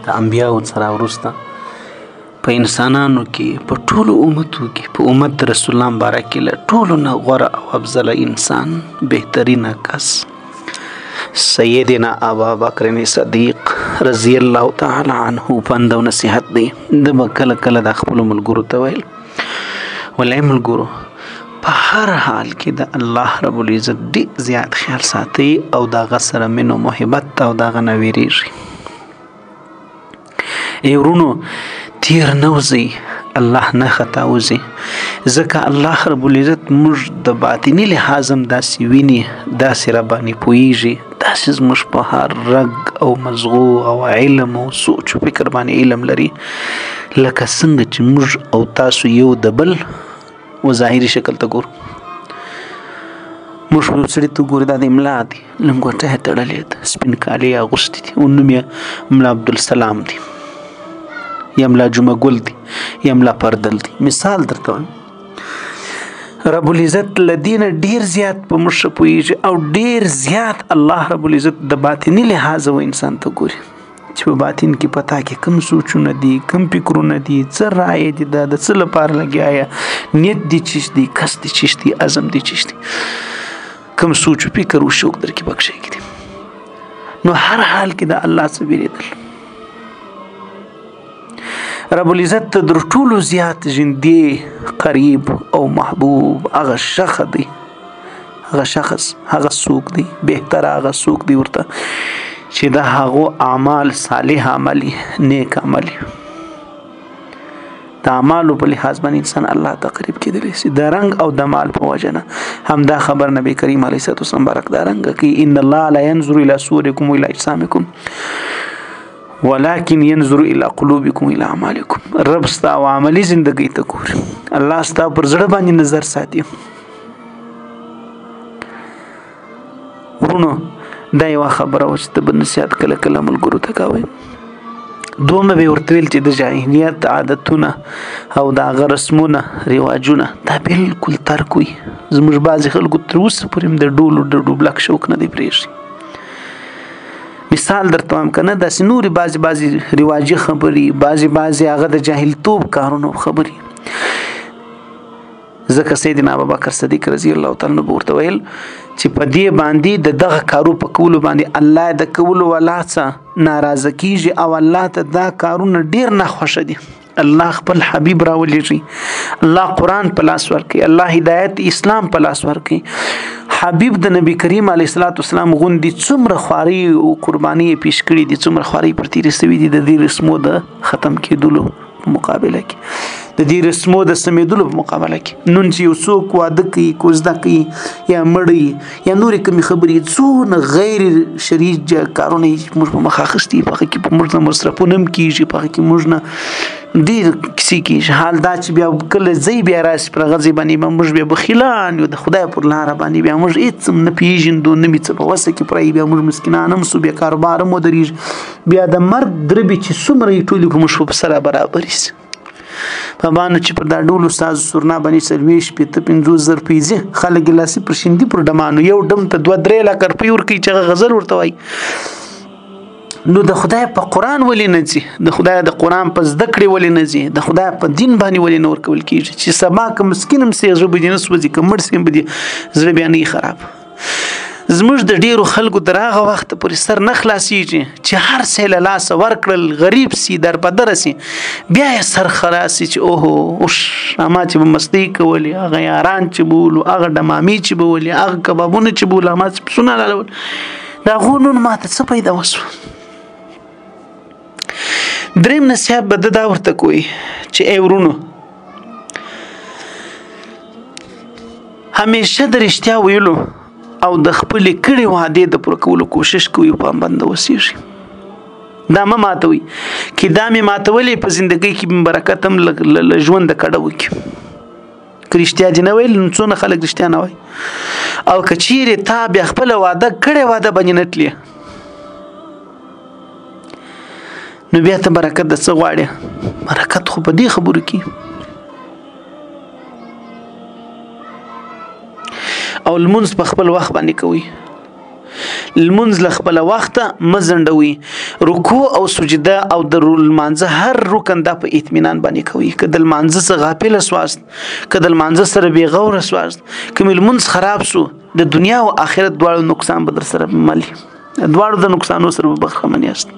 د انبیاو څخه وروسته په انسانانو کې په ټولو امتو کې په امت د رسول الله مبارک کې له ټولو نه غوره او افضل انسان بهترینه کس سیدنا ابا بکر صدیق رضی الله تعالی عنه پند او نصیحت دی د کله کله د خپل ملګرو ته ویل ولای ملګرو په هر حال کې د الله رب العزت ډېر زیات خیال ساتي او دغه سره مینه محبت او دغه نه ویریږي ورونو تیر نه وځي الله نه خطا وځي ځکه الله رب العزت موږ د باطني لحاظ هم داسې ویني داسې ربانې پوهیږي داسې زموږ په هر رګ او مزغو او علم او سوچ و فکر باندې علم لري لکه څنګه چې موږ او تاسو یو د بل و ظاهري شکل ته ګورو موږ په سړي ته ګورو دا د املا دی لنګوټه یې تړلې ده سپین کالي یې اغوستي دي او نوم یې ملا عبدالسلام دی یا ملا جمعه ګل دی یا ملا پردل دی مثال درته وایم رب العزت له دې نه ډېر زیات په موږ ښه پوهېږي او ډېر زیات الله رب العزت د باطني لحاظه و انسان ته ګوري چې په باطن کې پتا کې کم سوچونه دي کم فکرونه دي څه رایې دي د څه لپاره لګیا یا نیت دي چیش دي کس دي چیش دي عزم دي چیش دي کم سوچ فکر او شوق در کې بخښي دي نو هر حال کې د الله څخه ویریدل رب العزت در ټولو زیات ژوندی قریب او محبوب هغه شخص دی هغه څوک دی بهتر هغه څوک دی ورته چې د هغو اعمال صالح عملي نیک عملي د اعمالو په لحاظ باندې انسان الله ته قریب کېدلی شي د رنګ او د مال په وجه نه همدا خبر نبی کریم علیه الصلاة والسلام بارک دا رنګ کوي ان الله لا ينظر الى صوركم والى اجسامكم ولكن ينظر الى قلوبكم والى اعمالكم رب ستا او عملي زندگی ته ګوري الله ستا پر زړه باندې نظر ساتي ورونو دا یو خبره و چې ته به نصیحت کله کله ملګرو ته کوئ دومره به ورته ویل چې د جاهلیت عادتونه او د هغه رسمونه رواجونه دا بالکل ترک وي زموږ بعضې خلکو تر اوسه پورې هم د ډولو د ډوبلک شوق نه دی پرېږدي مثال درته وایم که نه داسې نورې بعضې رواجي خبرې بعضې هغه د جاهلتوب کارونو خبرې ځکه سیدنا ابوبکر صدیق رضی الله تعالی عنه ورته ویل چې په دې باندې د دغه کارو په کولو باندې الله د کولو والا څه ناراضه کیږي او الله ته دا کارونه ډیر نه خوښه دي الله خپل حبیب راولېږي الله قرآن په لاس ورکوي الله هدایت اسلام په لاس ورکوي حبیب د نبی کریم علیه الصلاة والسلام غوندې څومره خواري او قرباني یې پیش کړي دي څومره خواري پر تېرې سوي دي د دې رسمو د ختم کېدلو په مقابله کې د دې رسمو د سمېدلو په مقابله کې نن چې یو څوک واده کوي کوزده کوي یا مړی یا نورې کومې خبرې څونه غیر شرعي کارونه موږ په مخ اخیستي په هغه کې په موږ نه مصرفونه هم کېږي په هغه کې موږ نه ډېر کیسې کېږي حال دا چې بیا کله ځای بیا راسي پر هغه ځای باندې به موږ بیا بخیلان یو د خدای پر لاره باندې بیا موږ هېڅ هم نه پېژندو نه مې څه په وسه کې پرایي بیا موږ مسکینان هم سو بیا کاروبار هم ودرېږي بیا د مرګ دربې چې څومره یې ټولې کړو موږ په سره برابرې سي په باندې چې پر دا ډول استاد سورنا باندې 40-50 پیسې خلک لاسي پر شیندي پر ډمانو یو ډم ته 2-3 لک روپۍ ورکوي چې غزل ورته وایي نو د خدای په قرآن ولې نه ځي د خدای د قرآن په زده کړې ولې نه ځي د خدای په دین باندې ولې نه ورکول کېږي چې سبا که مسکین هم سي زړه به دې نه سوځي که مړ سي هم به دې زړه بیا نه خراب زموږ د ډیرو خلکو تر هغه وخته پورې سر نه خلاصېږي چې هر څه له لاسه ورکړل غریب سي در په دره سي بیا یې سر خلاص سي چې اوهو اوش اما چې به مستۍ کولې هغه یاران چې به ولو هغه ډمامې چې به ولې هغه کبابونه چې به ولو اما چې پسونه لالول د هغو نن ماته څه پیدا وسوه دریم نصیحت به دا ورته کوي چې ای ورونو همیشه د رښتیا ویلو او د خپلې کړې وعدې د پوره کولو کوشش کوي په پابند اوسېږي دا مه ماتوي چې دا مې ماتولې په زندګۍ کې برکت هم له ژونده کډه وکړي که رښتیا دې نه ویل نو څونه خلک رښتیا نه وایي او که چیرې تا بیا خپله وعده کړې وعده باندې نه تلې نو بیا ته برکت د څه غواړې برکت خو په دې خبرو کې او لمونځ په خپل وخت باندې کوي لمونځ له خپل وخته مه ځنډوي رکوع او سجده او د لمانځه هر رکن دا په اطمینان باندې کوي. که د لمانځه څخه غافل سواست، که د لمانځه سره بې غوره سواست، که مې لمونځ خراب سو، د دنیا او آخرت دواړو نقصان به در سره مل، دواړو د نقصانو سره به برخمن یاست.